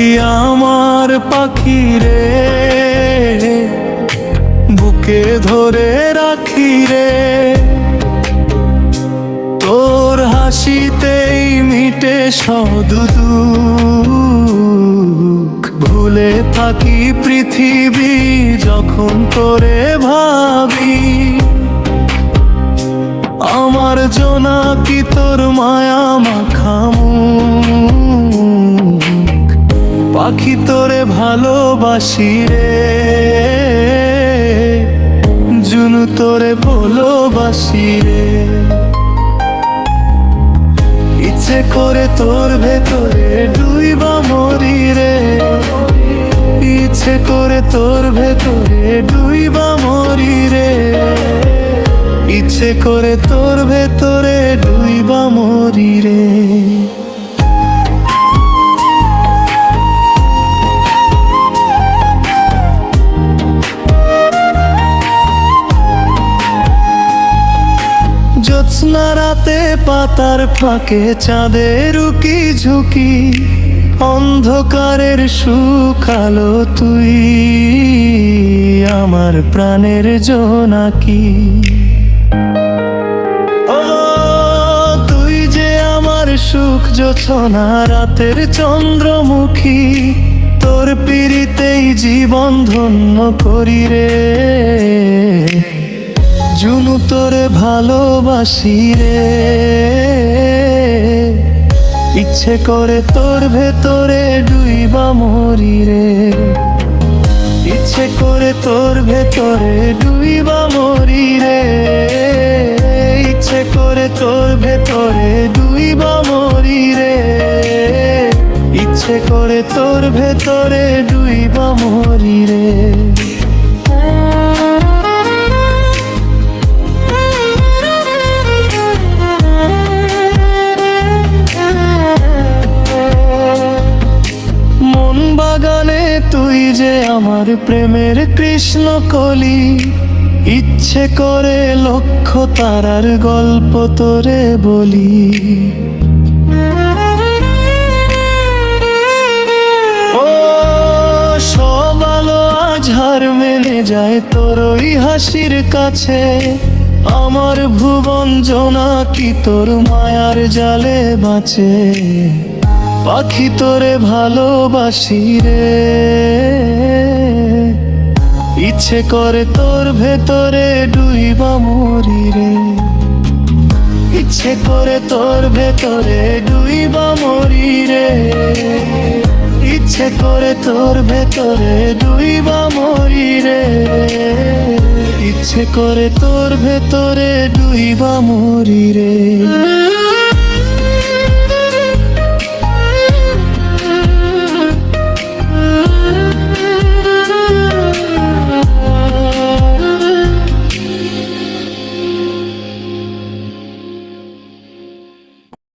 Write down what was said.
তুই আমার পাখি রে, বুকে ধরে রাখি রে। তোর হাসিতেই মিটে সব দুঃখ, ভুলে থাকি পৃথিবী যখন তোরে ভাবি। আমার জোনাকি তোর মায়া মাখামু, পাখি তোরে ভালোবাসি রে, জুনু তোরে ভালোবাসি রে। ইচ্ছে করে তোর ভেতরে ডুইবা মরি রে, ইচ্ছে করে তোর ভেতরে ডুইবা মরি রে, ইচ্ছে করে তোর ভেতরে ডুইবা মরি রে। জ্যোৎস্না রাতে পাতার ফাঁকে চাঁদের উকি ঝুঁকি, অন্ধকারের সুখ আলো তুই আমার প্রাণের জোনাকি। ও তুই যে আমার সুখ জোছনা রাতের চন্দ্রমুখী, তোর পীড়িতেই জীবন ধন্য করি রে, জুনু তোরে ভালোবাসি রে। ইচ্ছে করে তোর ভেতরে ডুইবা মরি রে, ইচ্ছে করে তোর ভেতরে ডুইবা মরি রে, ইচ্ছে করে তোর ভেতরে ডুইবা মরি রে, ইচ্ছে করে তোর ভেতরে ডুইবা মরি রে। বাগানে তুই যে আমার প্রেমের কৃষ্ণ কলি, ইচ্ছে করে লক্ষ তারার গল্প তোরে বলি। ও সব আলো আজ হার মেনে যায় তোর ওই হাসির কাছে, আমার ভুবন জোনাকি তোর মায়ার জালে বাঁচে, পাখি তোরে ভালোবাসি রে। ইচ্ছে করে তোর ভেতরে ডুইবা মরি রে, ইচ্ছে করে তোর ভেতরে ডুইবা মরি রে, ইচ্ছে করে তোর ভেতরে ডুইবা মরি রে, ইচ্ছে করে তোর ভেতরে ডুইবা মরি রে।